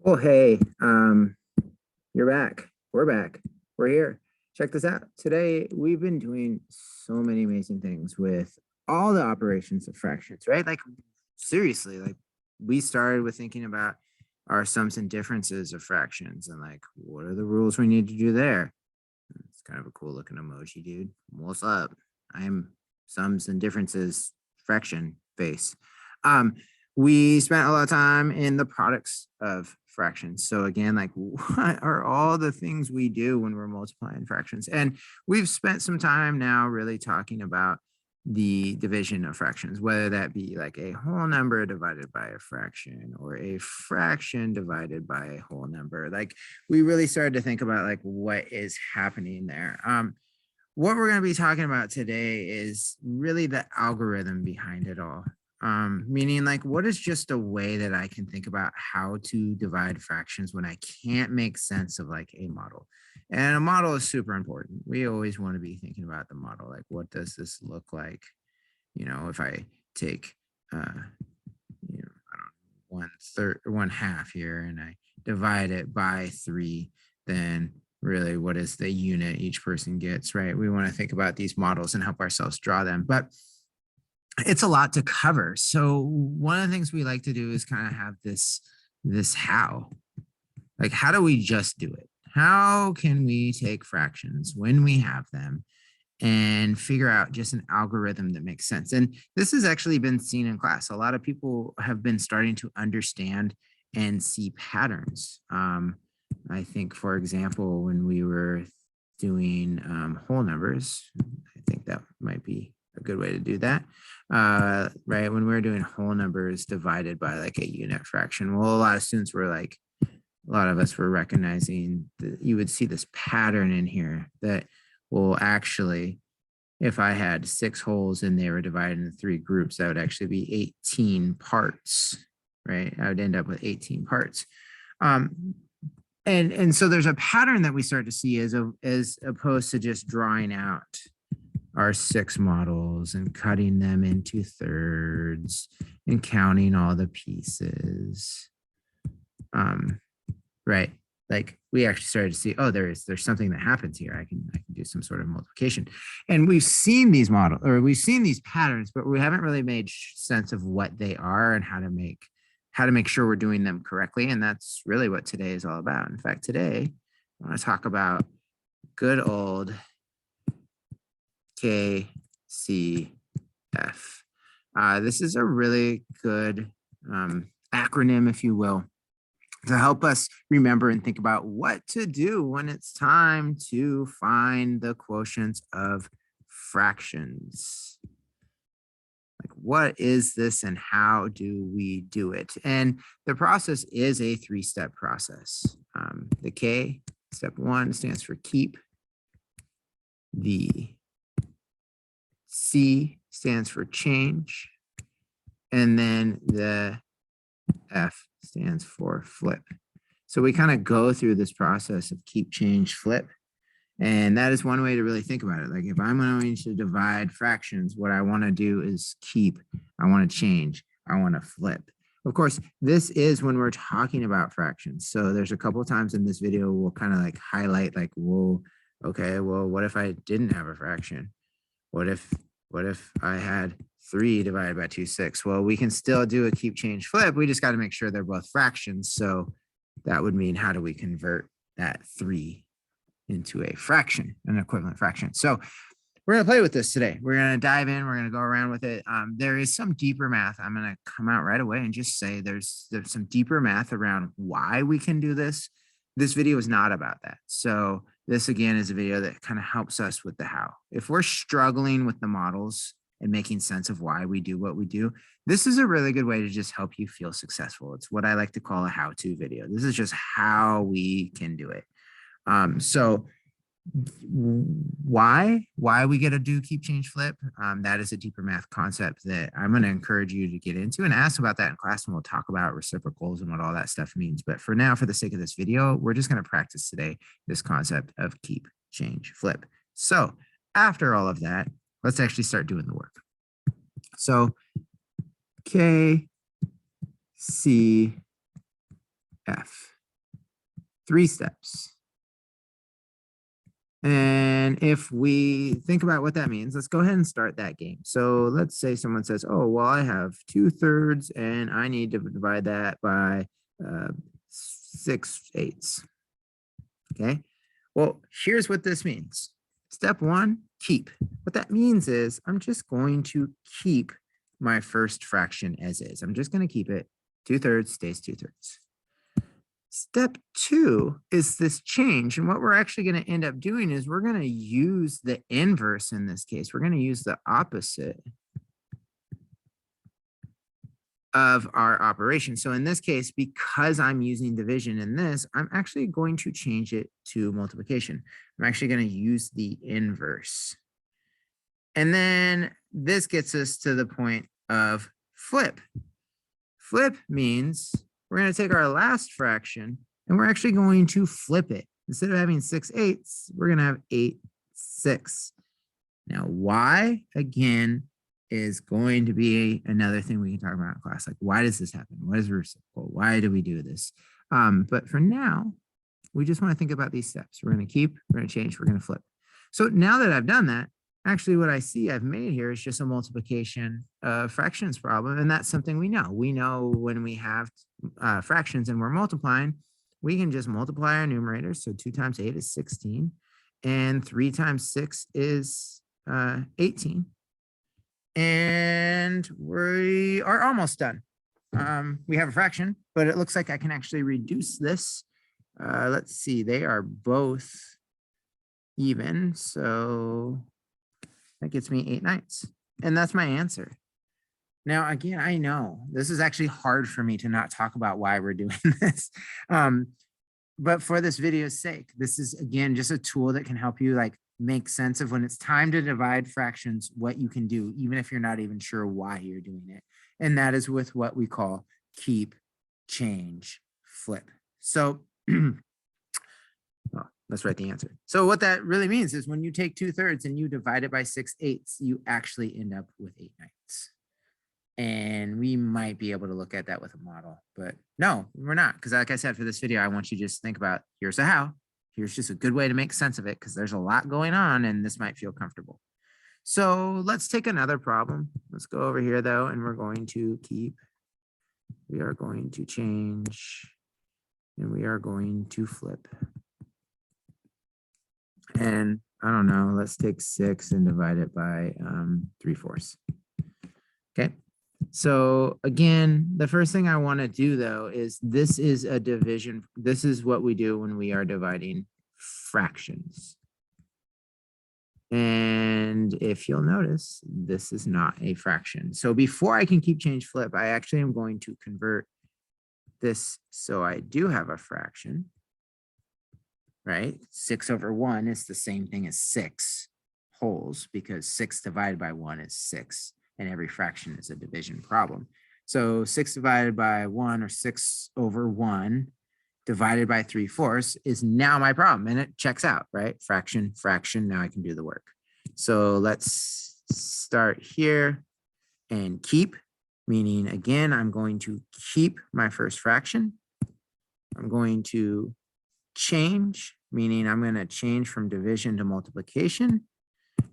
Well, hey, you're back. We're back. We're here. Check this out. Today, we've been doing so many amazing things with all the operations of fractions, right? Like, seriously, like, we started with thinking about our sums and differences of fractions and, like, what are the rules we need to do there? It's kind of a cool looking emoji, dude. What's up? I'm sums and differences fraction face. Um, we spent a lot of time in the products of fractions. So again, like what are all the things we do when we're multiplying fractions? And we've spent some time now really talking about the division of fractions, whether that be like a whole number divided by a fraction or a fraction divided by a whole number. Like we really started to think about like what is happening there. What we're going to be talking about today is really the algorithm behind it all. Meaning like what is just a way that I can think about how to divide fractions when I can't make sense of like a model. And a model is super important. We always want to be thinking about the model. Like what does this look like? You know, if I take I don't know, 1/3 or 1/2 here and I divide it by 3, then really what is the unit each person gets, right? We want to think about these models and help ourselves draw them. But it's a lot to cover. So one of the things we like to do is kind of have this how. Like, how do we just do it? How can we take fractions when we have them and figure out just an algorithm that makes sense? And this has actually been seen in class. A lot of people have been starting to understand and see patterns. I think, for example, when we were doing whole numbers, I think that might be a good way to do that. Right, when we were doing whole numbers divided by like a unit fraction, well, a lot of students were like, a lot of us were recognizing that you would see this pattern in here that will actually, if I had 6 wholes and they were divided into 3 groups, that would actually be 18 parts, right? I would end up with 18 parts. And so there's a pattern that we start to see as opposed to just drawing out our 6 models and cutting them into thirds and counting all the pieces. Right. Like we actually started to see, oh, there's something that happens here. I can do some sort of multiplication. And we've seen these models or we've seen these patterns, but we haven't really made sense of what they are and how to make sure we're doing them correctly. And that's really what today is all about. In fact, today I want to talk about good old KCF. This is a really good acronym, if you will, to help us remember and think about what to do when it's time to find the quotients of fractions. Like, what is this and how do we do it? And the process is a 3-step process. The K, step 1, stands for keep. The C stands for change. And then the F stands for flip. So we kind of go through this process of keep, change, flip. And that is one way to really think about it. Like if I'm going to divide fractions, what I want to do is keep, I want to change, I want to flip. Of course, this is when we're talking about fractions. So there's a couple of times in this video, we'll kind of like highlight like, whoa, okay, well, what if I didn't have a fraction? What if I had 3 divided by 2, 6? Well, we can still do a keep, change, flip. We just got to make sure they're both fractions. So that would mean, how do we convert that 3 into a fraction, an equivalent fraction? So we're going to play with this today. We're going to dive in. We're going to go around with it. There is some deeper math. I'm going to come out right away and just say there's some deeper math around why we can do this. This video is not about that. So this, again, is a video that kind of helps us with the how. If we're struggling with the models and making sense of why we do what we do, this is a really good way to just help you feel successful. It's what I like to call a how-to video. This is just how we can do it. So why we get to do keep, change, flip, that is a deeper math concept that I'm going to encourage you to get into and ask about that in class, and we'll talk about reciprocals and what all that stuff means. But for now, for the sake of this video, we're just going to practice today this concept of keep, change, flip. So after all of that, let's actually start doing the work. So K, C, 3 steps. And if we think about what that means, let's go ahead and start that game. So let's say someone says, oh, well, I have 2/3 and I need to divide that by 6/8. Okay. Well, here's what this means. Step 1, keep. What that means is I'm just going to keep my first fraction as is. I'm just going to keep it. 2/3 stays 2/3. Step 2 is this change. And what we're actually going to end up doing is we're going to use the inverse in this case. We're going to use the opposite of our operation. So in this case, because I'm using division in this, I'm actually going to change it to multiplication. I'm actually going to use the inverse. And then this gets us to the point of flip. Flip means we're going to take our last fraction and we're actually going to flip it. Instead of having 6/8, we're going to have 8/6. Now, why, again, is going to be another thing we can talk about in class. Like, why does this happen? What is reciprocal? Why do we do this? But for now, we just want to think about these steps. We're going to keep, we're going to change, we're going to flip. So now that I've done that, actually what I see I've made here is just a multiplication fractions problem. And that's something we know. We know when we have fractions and we're multiplying, we can just multiply our numerators. So 2 times 8 is 16 and 3 times 6 is 18. And we are almost done. We have a fraction, but it looks like I can actually reduce this. Let's see, they are both even. So that gets me 8/9. And that's my answer. Now, again, I know this is actually hard for me to not talk about why we're doing this. But for this video's sake, this is, again, just a tool that can help you like make sense of when it's time to divide fractions, what you can do, even if you're not even sure why you're doing it. And that is with what we call keep, change, flip. So well, let's write the answer. So what that really means is when you take 2/3 and you divide it by 6/8, you actually end up with 8/9. And we might be able to look at that with a model, but no, we're not. Because like I said, for this video, I want you to just think about here's a how. Here's just a good way to make sense of it because there's a lot going on and this might feel comfortable. So let's take another problem. Let's go over here though, and we're going to keep, we are going to change, and we are going to flip. And I don't know, let's take 6 and divide it by 3/4. Okay. So again, the first thing I want to do though is this is a division. This is what we do when we are dividing fractions. And if you'll notice, this is not a fraction. So before I can keep, change, flip, I actually am going to convert this so I do have a fraction, right? 6/1 is the same thing as 6 wholes because 6 divided by 1 is 6. And every fraction is a division problem. So 6 divided by 1 or 6/1 divided by 3/4 is now my problem. And it checks out, right? Fraction, fraction, now I can do the work. So let's start here and keep, meaning again, I'm going to keep my first fraction. I'm going to change, meaning I'm going to change from division to multiplication.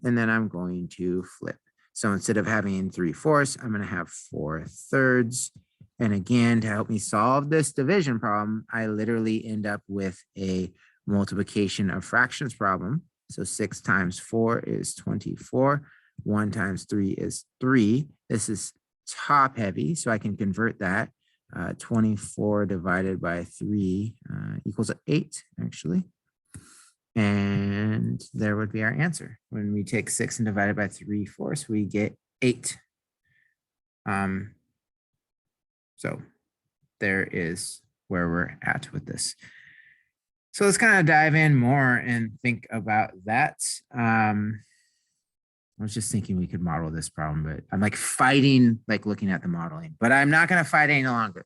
And then I'm going to flip. So instead of having 3/4, I'm going to have 4/3. And again, to help me solve this division problem, I literally end up with a multiplication of fractions problem. So 6 times 4 is 24. 1 times 3 is 3. This is top heavy, so I can convert that. 24 divided by 3 equals 8, actually. And there would be our answer. When we take 6 and divide it by 3/4, we get 8. So there is where we're at with this. So let's kind of dive in more and think about that. I was just thinking we could model this problem, but I'm like fighting, like looking at the modeling, but I'm not going to fight any longer.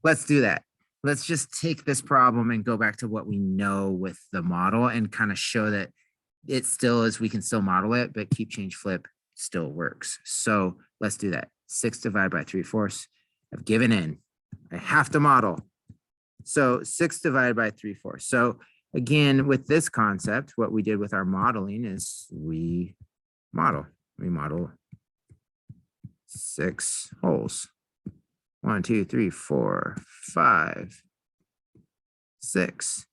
Let's do that. Let's just take this problem and go back to what we know with the model and kind of show that it still is, we can still model it, but keep, change, flip still works. So let's do that. 6 divided by 3/4. I've given in. I have to model. So 6 divided by 3/4. So again, with this concept, what we did with our modeling is we model 6 holes. 1, 2, 3, 4, 5, 6.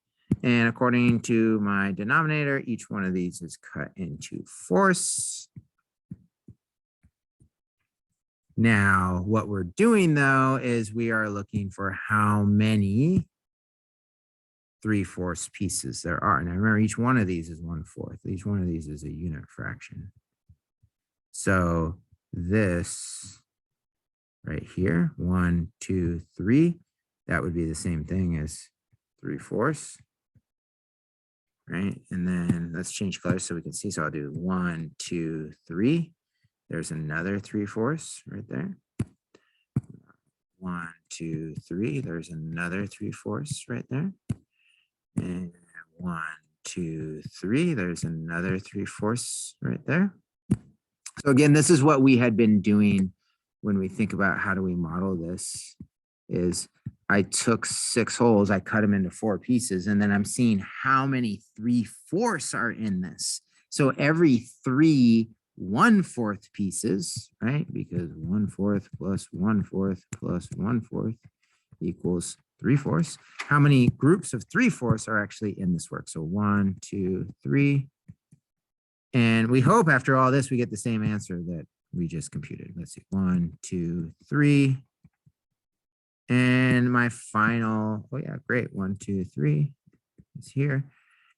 And according to my denominator, each one of these is cut into fourths. Now, what we're doing though is we are looking for how many 3/4 pieces there are. Now remember, each one of these is 1/4. Each one of these is a unit fraction. So this right here, 1, 2, 3, that would be the same thing as 3/4. Right? And then let's change colors so we can see. So I'll do 1, 2, 3. There's another 3/4 right there. 1, 2, 3. There's another 3/4 right there. And 1, 2, 3. There's another 3/4 right there. So again, this is what we had been doing when we think about how do we model this is I took 6 holes, I cut them into 4 pieces, and then I'm seeing how many 3/4 are in this. So every 3 1/4 pieces, right? Because 1/4 plus 1/4 plus 1/4 equals 3/4. How many groups of 3/4 are actually in this work? So 1, 2, 3. And we hope after all this, we get the same answer that we just computed. Let's see, 1, 2, 3. And my final, oh yeah, great. 1, 2, 3 is here.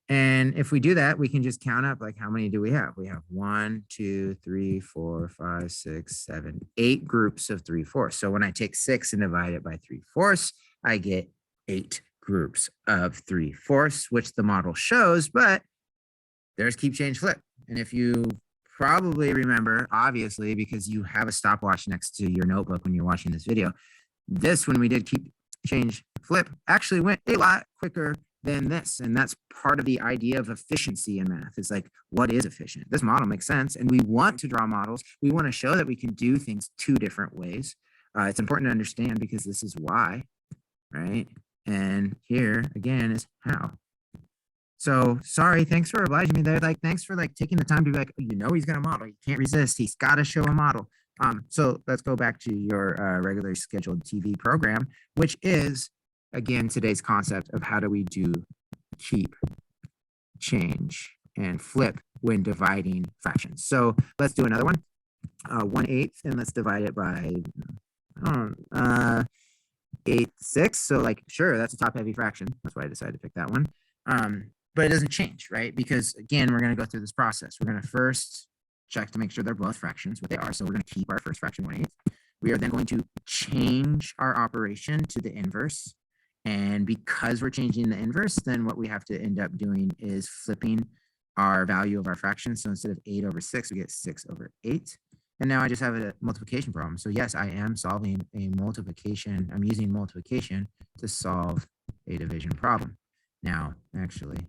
And if we do that, we can just count up like how many do we have? We have 1, 2, 3, 4, 5, 6, 7, 8 groups of 3/4. So when I take 6 and divide it by 3/4, I get 8 groups of 3/4, which the model shows, but there's keep, change, flip. And if you probably remember, obviously, because you have a stopwatch next to your notebook when you're watching this video, this, when we did keep, change, flip, actually went a lot quicker than this. And that's part of the idea of efficiency in math is like, what is efficient? This model makes sense. And we want to draw models. We want to show that we can do things 2 different ways. It's important to understand because this is why, right? And here again is how. So sorry, thanks for obliging me there. Like, thanks for like taking the time to be like, oh, you know, he's going to model. You can't resist. He's got to show a model. So let's go back to your regularly scheduled TV program, which is, again, today's concept of how do we do keep, change, and flip when dividing fractions. So let's do another one, 1/8, and let's divide it by 8/6. So like, sure, that's a top heavy fraction. That's why I decided to pick that one. But it doesn't change, right? Because again, we're going to go through this process. We're going to first check to make sure they're both fractions, what they are. So we're going to keep our first fraction 1/8. We are then going to change our operation to the inverse. And because we're changing the inverse, then what we have to end up doing is flipping our value of our fraction. So instead of 8/6, we get 6/8. And now I just have a multiplication problem. So yes, I am solving a multiplication. I'm using multiplication to solve a division problem. Now, actually,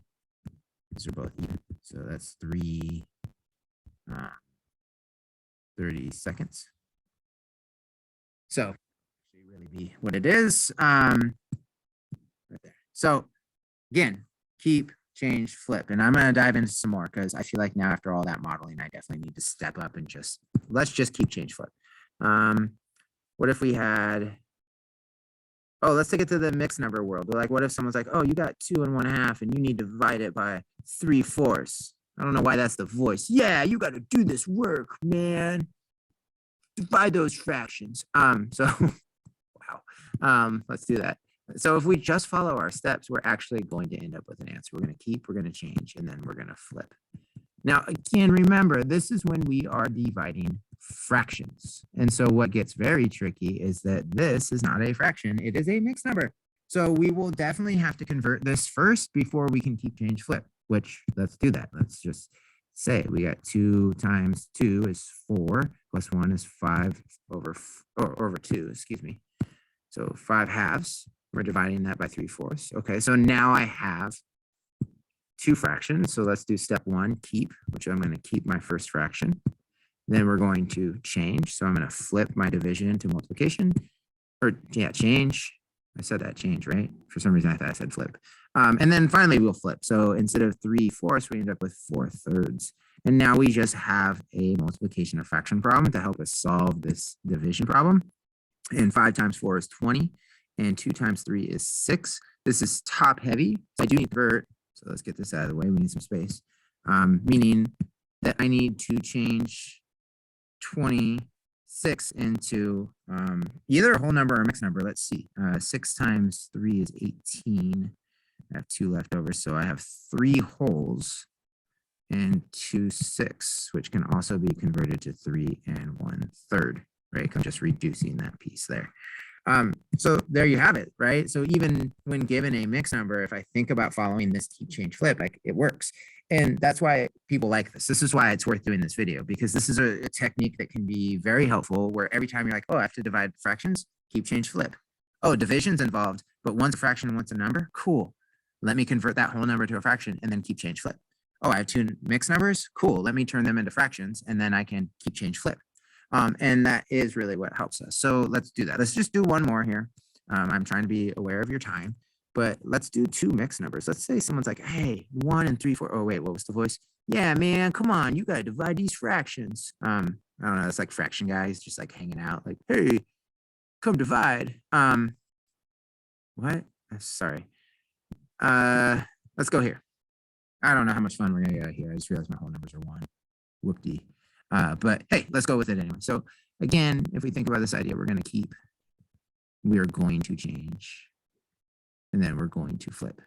these are both even. So that's 30 seconds. So should really be what it is. Right there. So again, keep, change, flip. And I'm going to dive into some more because I feel like now after all that modeling, I definitely need to step up and let's just keep, change, flip. What if we had, let's take it to the mixed number world. Like, what if someone's like, oh, you got 2 1/2 and you need to divide it by 3/4. I don't know why that's the voice. Yeah, you got to do this work, man. Divide those fractions. Wow. Let's do that. So if we just follow our steps, we're actually going to end up with an answer. We're going to keep, we're going to change, and then we're going to flip. Now, again, remember, this is when we are dividing fractions. And so what gets very tricky is that this is not a fraction. It is a mixed number. So we will definitely have to convert this first before we can keep, change, flip, which let's do that. Let's just say we got 2 times 2 is 4 plus 1 is 5 over 2, excuse me. So 5/2. We're dividing that by 3/4. Okay, so now I have 2 fractions. So let's do step 1, keep, which I'm going to keep my first fraction. Then we're going to change. So I'm going to flip my division into multiplication, or yeah, change. I said that change, right? For some reason, I thought I said flip. And then finally, we'll flip. So instead of 3/4, we end up with 4/3. And now we just have a multiplication of fraction problem to help us solve this division problem. And 5 times 4 is 20. And 2 times 3 is 6. This is top heavy. So I do need to convert. So let's get this out of the way. We need some space. Meaning that I need to change 26 into either a whole number or a mixed number. Let's see. 6 times 3 is 18. I have 2 left over. So I have 3 wholes and 2 6, which can also be converted to 3 1/3, right? I'm just reducing that piece there. So there you have it, right? So even when given a mixed number, if I think about following this keep change flip, like it works. And that's why people like this. This is why it's worth doing this video, because this is a technique that can be very helpful, where every time you're like, oh, I have to divide fractions, keep change flip. Oh, division's involved, but one's a fraction and one's a number. Cool. Let me convert that whole number to a fraction and then keep change flip. Oh, I have 2 mixed numbers. Cool. Let me turn them into fractions and then I can keep change flip. And that is really what helps us. So let's do that. Let's just do one more here. I'm trying to be aware of your time, but let's do 2 mixed numbers. Let's say someone's like, hey, 1 and 3/4. Oh, wait, what was the voice? Yeah, man, come on. You got to divide these fractions. I don't know. It's like fraction guys just like hanging out like, hey, come divide. What? Sorry. Let's go here. I don't know how much fun we're gonna get here. I just realized my whole numbers are 1. Whoop-dee. But hey, let's go with it anyway. So again, if we think about this idea, we're going to change, and then we're going to flip.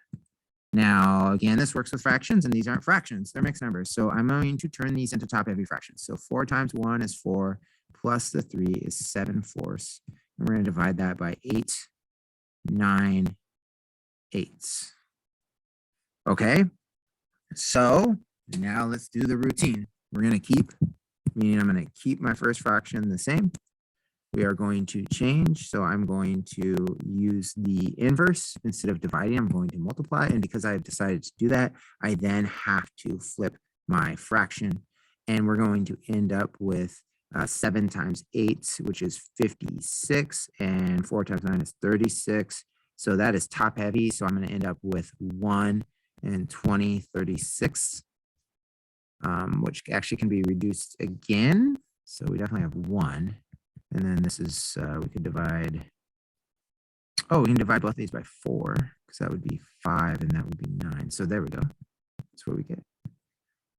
Now, again, this works with fractions, and these aren't fractions. They're mixed numbers. So I'm going to turn these into top-heavy fractions. So 4 times 1 is 4, plus the 3 is 7/4. And we're going to divide that by 8, 9, 8. Okay, so now let's do the routine. We're going to keep, meaning I'm going to keep my first fraction the same. We are going to change. So I'm going to use the inverse. Instead of dividing, I'm going to multiply. And because I've decided to do that, I then have to flip my fraction. And we're going to end up with 7 times 8, which is 56. And 4 times 9 is 36. So that is top heavy. So I'm going to end up with 1 and 20/36. Which actually can be reduced again. So we definitely have 1. And then this is, we can divide both these by 4, because that would be 5 and that would be 9. So there we go. That's what we get.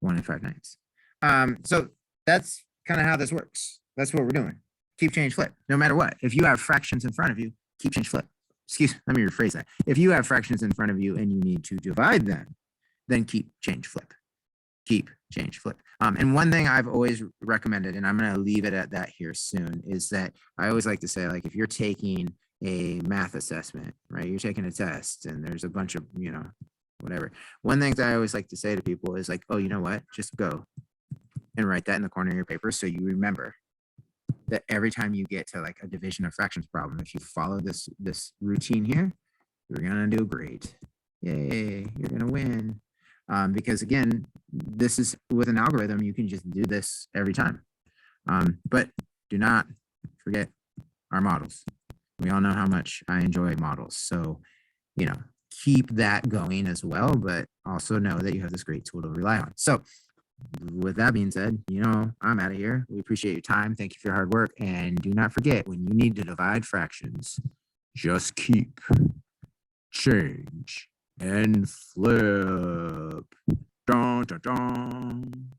1 and 5/9. So that's kind of how this works. That's what we're doing. Keep change flip, no matter what. If you have fractions in front of you, keep change flip. Let me rephrase that. If you have fractions in front of you and you need to divide them, then keep change flip. Keep change flip. And one thing I've always recommended, and I'm going to leave it at that here soon, is that I always like to say, like, if you're taking a math assessment, right, you're taking a test and there's a bunch of, whatever. One thing that I always like to say to people is like, oh, you know what, just go and write that in the corner of your paper. So you remember that every time you get to like a division of fractions problem, if you follow this routine here, you're going to do great. Yay, you're going to win. Because again, this is with an algorithm, you can just do this every time. But do not forget our models. We all know how much I enjoy models. So, keep that going as well, but also know that you have this great tool to rely on. So with that being said, I'm out of here. We appreciate your time. Thank you for your hard work. And do not forget, when you need to divide fractions, just keep, change, and flip. Dun, dun, dun.